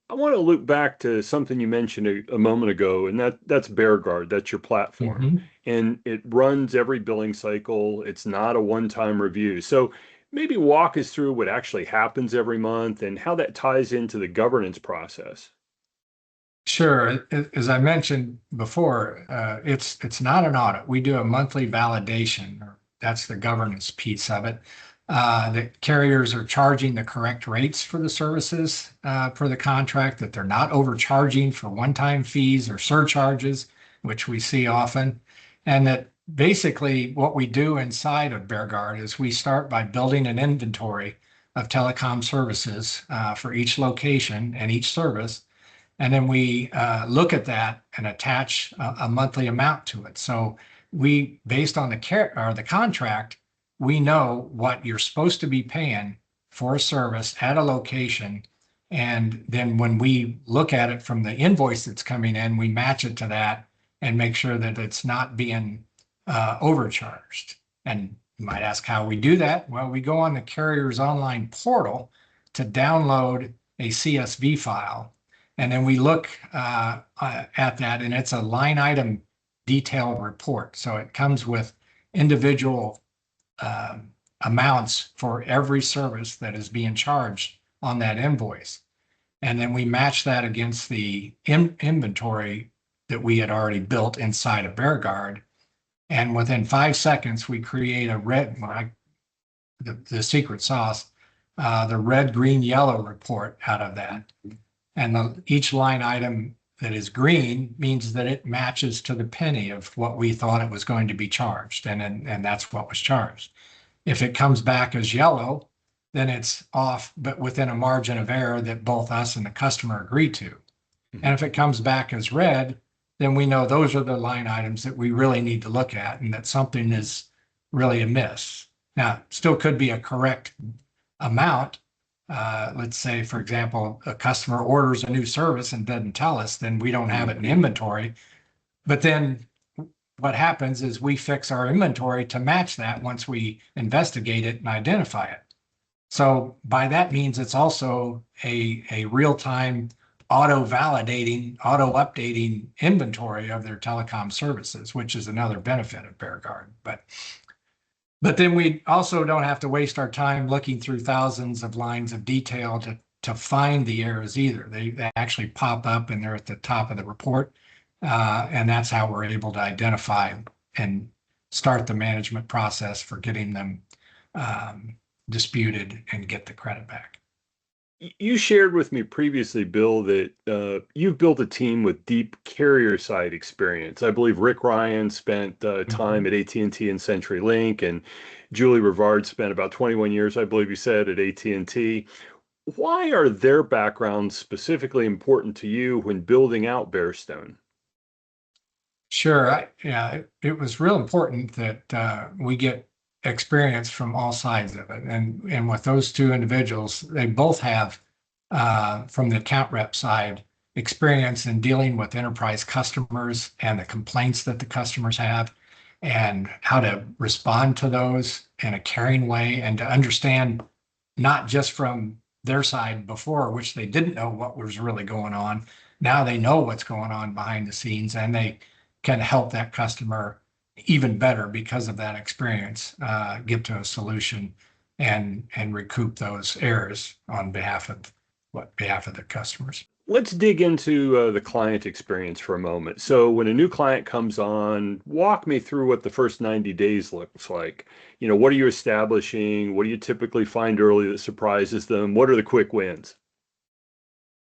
I want to loop back to something you mentioned a moment ago, and that's BearGuard. That's your platform, Mhm. and it runs every billing cycle. It's not a one-time review. So maybe walk us through what actually happens every month and how that ties into the governance process. Sure. As I mentioned before, it's not an audit. We do a monthly validation, or that's the governance piece of it. The carriers are charging the correct rates for the services for the contract, that they're not overcharging for one-time fees or surcharges, which we see often. And that basically what we do inside of BearGuard is we start by building an inventory of telecom services for each location and each service, and then we look at that and attach a monthly amount to it. So we, based on the contract, we know what you're supposed to be paying for a service at a location. And then when we look at it from the invoice that's coming in, we match it to that and make sure that it's not being overcharged. And you might ask how we do that. Well, we go on the carrier's online portal to download a CSV file, and then we look at that, and it's a line item detail report. So it comes with individual amounts for every service that is being charged on that invoice. And then we match that against the inventory that we had already built inside of BearGuard. And within 5 seconds, we create a the secret sauce, the red, green, yellow report out of that. And each line item that is green means that it matches to the penny of what we thought it was going to be charged. And that's what was charged. If it comes back as yellow, then it's off, but within a margin of error that both us and the customer agree to. And if it comes back as red, then we know those are the line items that we really need to look at and that something is really amiss. Now, still could be a correct amount. Let's say, for example, a customer orders a new service and doesn't tell us, then we don't have it in inventory. But then what happens is we fix our inventory to match that once we investigate it and identify it. So by that means, it's also a real-time auto validating, auto updating inventory of their telecom services, which is another benefit of BearGuard. But then we also don't have to waste our time looking through thousands of lines of detail to find the errors either. They actually pop up and they're at the top of the report. And that's how we're able to identify and start the management process for getting them disputed and get the credit back. You shared with me previously, Bill, that you've built a team with deep carrier side experience. I believe Rick Ryan spent time Mhm. at AT&T and CenturyLink, and Julie Rivard spent about 21 years, I believe you said, at AT&T. Why are their backgrounds specifically important to you when building out Bearstone? Sure. Yeah, it was real important that we get experience from all sides of it. And with those two individuals, they both have, from the account rep side, experience in dealing with enterprise customers and the complaints that the customers have and how to respond to those in a caring way, and to understand not just from their side before, which they didn't know what was really going on. Now they know what's going on behind the scenes, and they can help that customer even better because of that experience, get to a solution and recoup those errors on behalf of the customers. Let's dig into the client experience for a moment. So, when a new client comes on, walk me through what the first 90 days looks like. What are you establishing? What do you typically find early that surprises them? What are the quick wins?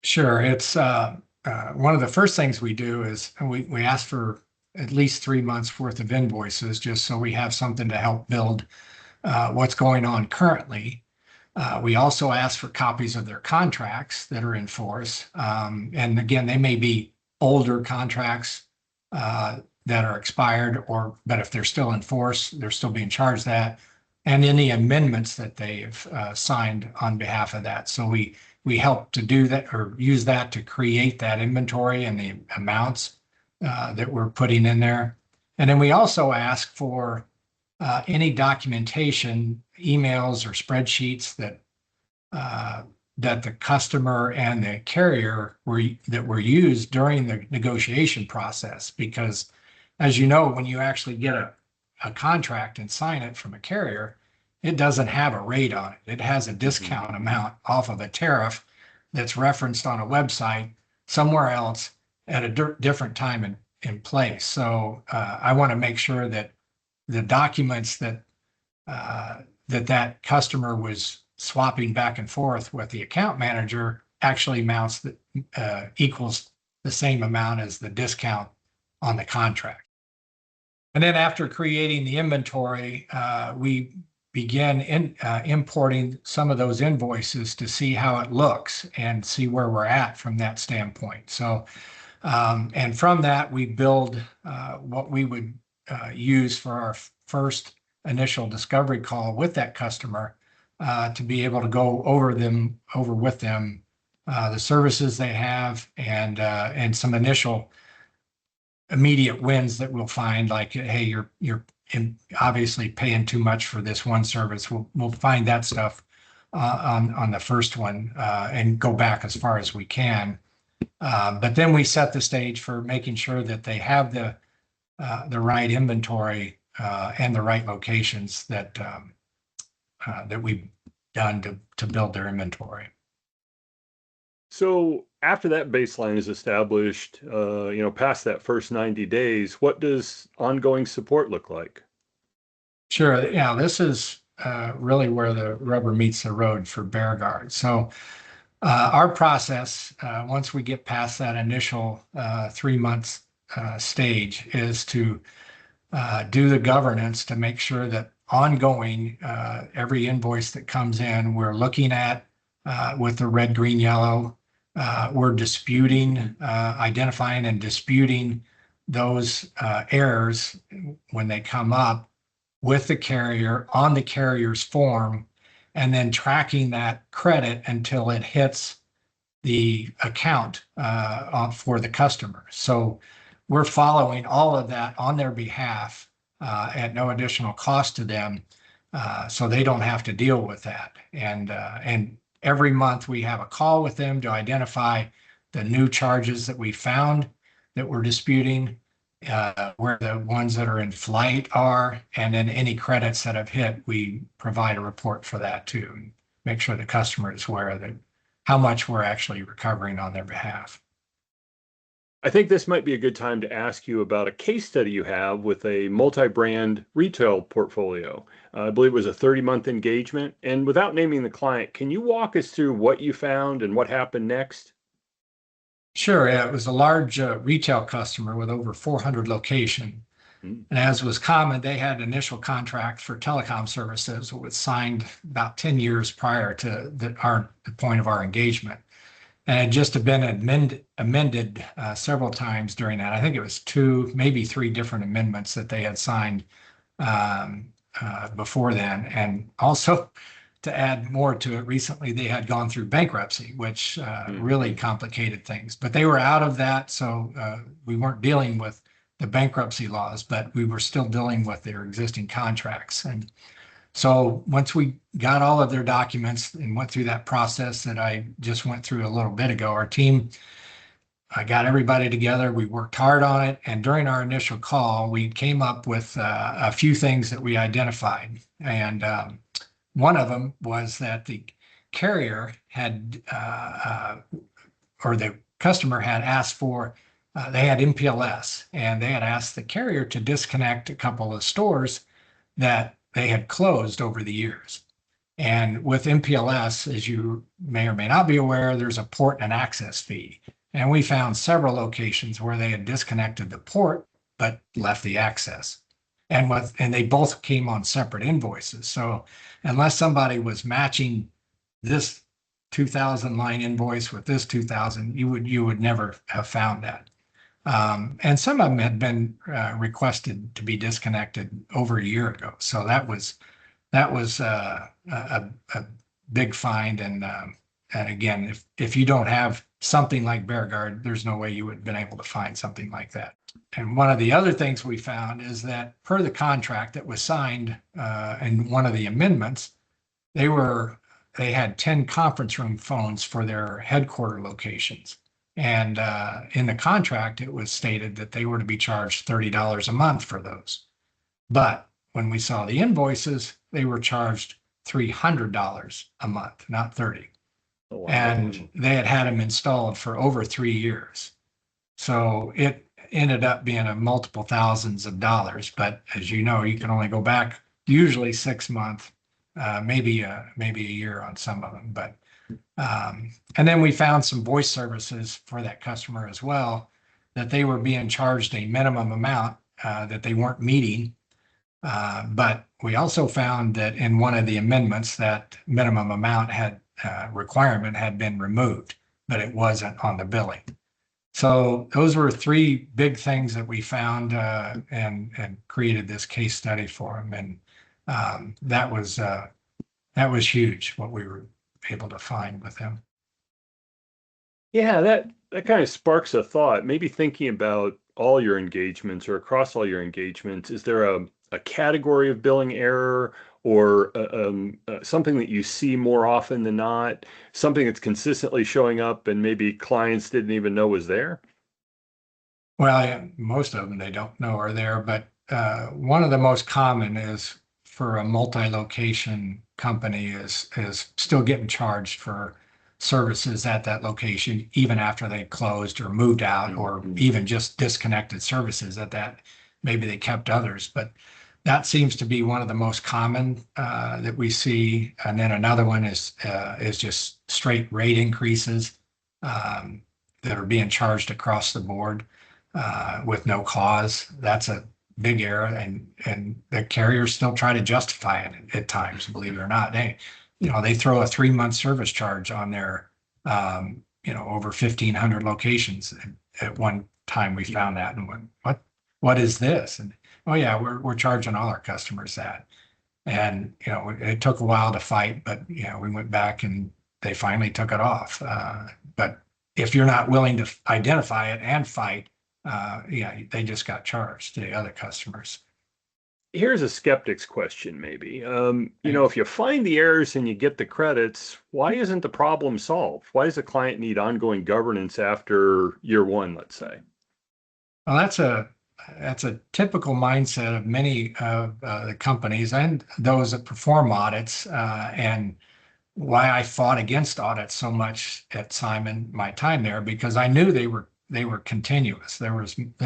Sure. It's one of the first things we do is we ask for at least 3 months worth of invoices, just so we have something to help build what's going on currently. We also ask for copies of their contracts that are in force. And again, they may be older contracts that are expired, but if they're still in force, they're still being charged that, and any amendments that they've signed on behalf of that. So we help to do that, or use that to create that inventory and the amounts that we're putting in there. And then we also ask for any documentation, emails or spreadsheets that that the customer and the carrier were used during the negotiation process. Because as you know, when you actually get a contract and sign it from a carrier, it doesn't have a rate on it. It has a discount amount off of a tariff that's referenced on a website somewhere else at a different time in place. So I want to make sure that the documents that that customer was swapping back and forth with the account manager actually equals the same amount as the discount on the contract. And then after creating the inventory, we begin importing some of those invoices to see how it looks and see where we're at from that standpoint. So, and from that, we build what we would use for our first initial discovery call with that customer to be able to go over with them the services they have and some initial immediate wins that we'll find, like, hey, you're obviously paying too much for this one service. We'll find that stuff on the first one and go back as far as we can. But then we set the stage for making sure that they have the right inventory and the right locations that we've done to build their inventory. So after that baseline is established, past that first 90 days, what does ongoing support look like? Sure. Yeah, this is really where the rubber meets the road for Bearguard. So our process, once we get past that initial 3 months stage, is to do the governance to make sure that ongoing, every invoice that comes in, we're looking at with the red, green, yellow. We're disputing, identifying and disputing those errors when they come up with the carrier on the carrier's form, and then tracking that credit until it hits the account for the customer. So we're following all of that on their behalf at no additional cost to them, so they don't have to deal with that. And every month we have a call with them to identify the new charges that we found that we're disputing, where the ones that are in flight are, and then any credits that have hit, we provide a report for that too, and make sure the customer is aware of how much we're actually recovering on their behalf. I think this might be a good time to ask you about a case study you have with a multi-brand retail portfolio. I believe it was a 30-month engagement. And without naming the client, can you walk us through what you found and what happened next? Sure. Yeah, it was a large retail customer with over 400 locations. And as was common, they had initial contract for telecom services that was signed about 10 years prior to the point of our engagement. And it had just been amended several times during that. I think it was 2, maybe 3 different amendments that they had signed before then. And also, to add more to it, recently they had gone through bankruptcy, which really complicated things. But they were out of that, so we weren't dealing with the bankruptcy laws, but we were still dealing with their existing contracts. And so once we got all of their documents and went through that process that I just went through a little bit ago, our team got everybody together. We worked hard on it. And during our initial call, we came up with a few things that we identified. And one of them was that the carrier had, or the customer had asked for, they had MPLS, and they had asked the carrier to disconnect a couple of stores that they had closed over the years. And with MPLS, as you may or may not be aware, there's a port and access fee. And we found several locations where they had disconnected the port, but left the access. And they both came on separate invoices. So unless somebody was matching this 2,000 line invoice with this 2,000, you would never have found that. And some of them had been requested to be disconnected over a year ago. So that was a big find. And again, if you don't have something like Bearguard, there's no way you would have been able to find something like that. And one of the other things we found is that per the contract that was signed in one of the amendments, they were they had 10 conference room phones for their headquarter locations. And in the contract, it was stated that they were to be charged $30 a month for those. But when we saw the invoices, they were charged $300 a month, not 30. Oh, wow. And they had had them installed for over 3 years. So it ended up being a multiple thousands of dollars. But as you know, you can only go back usually 6 months, maybe a year on some of them. But and then we found some voice services for that customer as well, that they were being charged a minimum amount that they weren't meeting. But we also found that in one of the amendments, that minimum amount had requirement had been removed, but it wasn't on the billing. So those were three big things that we found and created this case study for them. And that was huge what we were able to find with them. Yeah, that kind of sparks a thought. Maybe thinking about all your engagements or across all your engagements, is there a category of billing error or something that you see more often than not, something that's consistently showing up and maybe clients didn't even know was there? Well, yeah, most of them they don't know are there, but one of the most common is for a multi-location company is still getting charged for services at that location, even after they closed or moved out, or even just disconnected services at that. Maybe they kept others, but that seems to be one of the most common that we see. And then another one is just straight rate increases that are being charged across the board with no cause. That's a big error, and the carriers still try to justify it at times, believe it or not. They throw a 3-month service charge on their over 1,500 locations. At one time we found that and went, what is this? And oh yeah, we're charging all our customers that. And it took a while to fight, but we went back and they finally took it off. But if you're not willing to identify it and fight, they just got charged to the other customers. Here's a skeptic's question, maybe. If you find the errors and you get the credits, why isn't the problem solved? Why does the client need ongoing governance after year one, let's say? Well, that's a typical mindset of many of the companies and those that perform audits, and why I fought against audits so much at Simon, my time there, because I knew they were continuous. There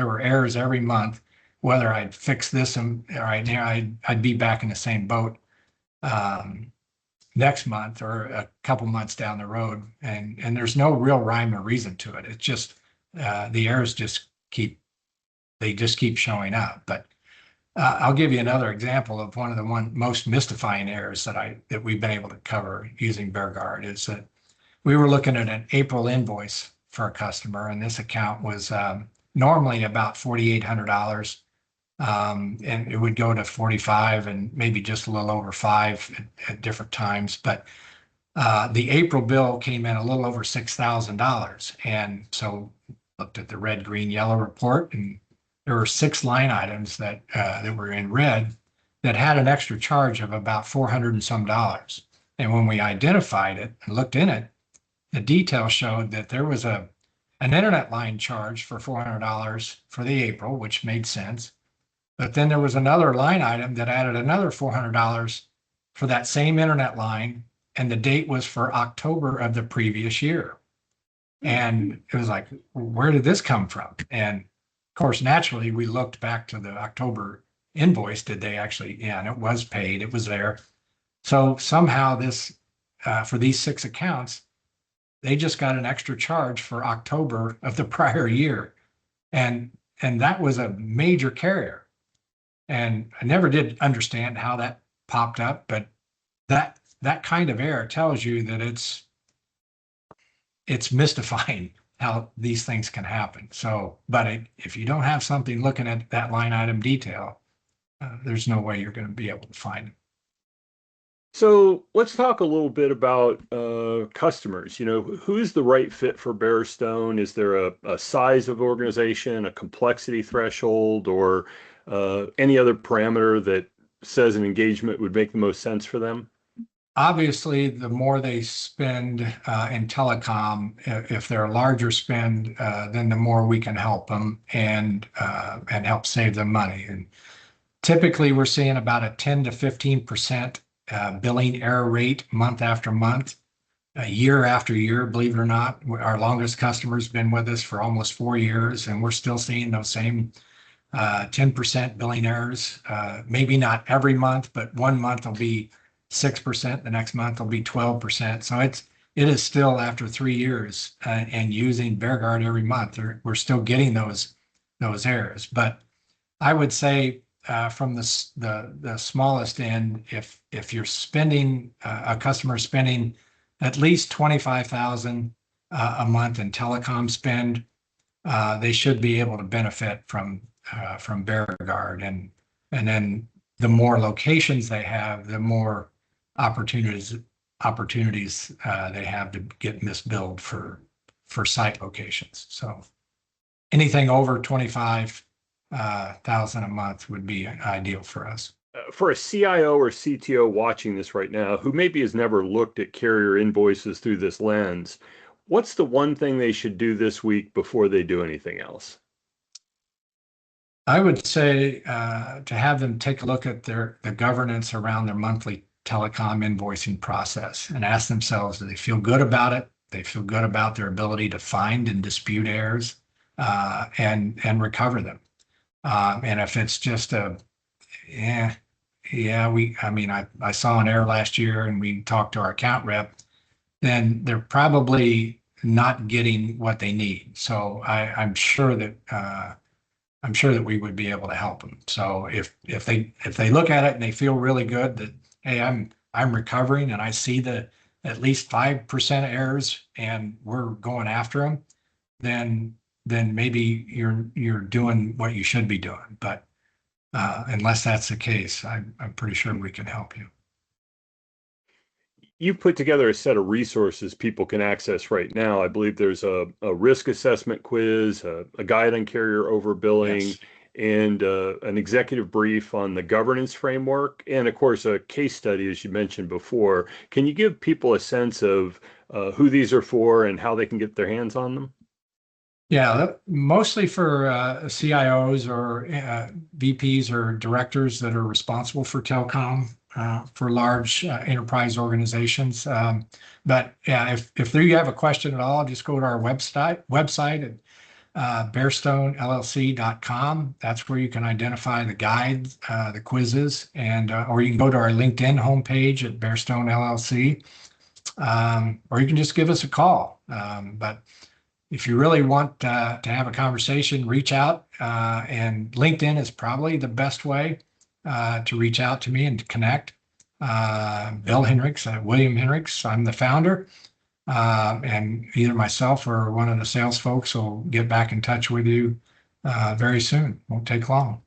were errors every month, whether I'd fix this and I'd be back in the same boat next month or a couple months down the road, and there's no real rhyme or reason to it. It's just the errors just keep showing up. But I'll give you another example of one of the most mystifying errors that we've been able to cover using BearGuard. Is that we were looking at an April invoice for a customer, and this account was normally about $4,800, and it would go to 45 and maybe just a little over 5 at different times. But the April bill came in a little over $6,000, and so looked at the red, green, yellow report, and there were 6 line items that were in red that had an extra charge of about $400 and some dollars. And when we identified it and looked in it, the detail showed that there was an internet line charge for $400 for the April, which made sense. But then there was another line item that added another $400 for that same internet line, and the date was for October of the previous year. And it was like, where did this come from? And of course, naturally, we looked back to the October invoice. Did they actually? Yeah, and it was paid. It was there. So somehow this, for these 6 accounts, they just got an extra charge for October of the prior year. And that was a major carrier. And I never did understand how that popped up, but that kind of error tells you that it's mystifying how these things can happen. So, but if you don't have something looking at that line item detail, there's no way you're going to be able to find it. So let's talk a little bit about customers. Who's the right fit for Bearstone? Is there a size of organization, a complexity threshold, or any other parameter that says an engagement would make the most sense for them? Obviously, the more they spend in telecom, if they're a larger spend, then the more we can help them and help save them money. And typically, we're seeing about a 10 to 15% billing error rate month after month, year after year. Believe it or not, our longest customer's been with us for almost 4 years, and we're still seeing those same 10% billing errors. Maybe not every month, but one month will be 6%, the next month will be 12%. So it is still after 3 years and using BearGuard every month, we're still getting those errors. But I would say from the smallest end, if you're spending a customer spending at least 25,000 a month in telecom spend, they should be able to benefit from BearGuard, and then the more locations they have, the more opportunities they have to get misbilled for site locations. So anything over 25,000 a month would be ideal for us. For a CIO or CTO watching this right now, who maybe has never looked at carrier invoices through this lens, what's the one thing they should do this week before they do anything else? I would say to have them take a look at the governance around their monthly telecom invoicing process and ask themselves, do they feel good about it? They feel good about their ability to find and dispute errors and recover them. And if it's just I saw an error last year and we talked to our account rep, then they're probably not getting what they need. So I'm sure that we would be able to help them. So if they look at it and they feel really good that, hey, I'm recovering and I see the at least 5% errors and we're going after them, then maybe you're doing what you should be doing. But unless that's the case, I'm pretty sure we can help you. You've put together a set of resources people can access right now. I believe there's a risk assessment quiz, a guide on carrier overbilling, Yes. and an executive brief on the governance framework, and of course, a case study, as you mentioned before. Can you give people a sense of who these are for and how they can get their hands on them? Yeah, mostly for CIOs or VPs or directors that are responsible for telecom for large enterprise organizations. But yeah, if you have a question at all, just go to our website at bearstonellc.com. That's where you can identify the guides, the quizzes, and or you can go to our LinkedIn homepage at Bearstone LLC, or you can just give us a call. But if you really want to have a conversation, reach out, and LinkedIn is probably the best way to reach out to me and to connect. Bill Henrichs, William Henrichs, I'm the founder, and either myself or one of the sales folks will get back in touch with you very soon. Won't take long.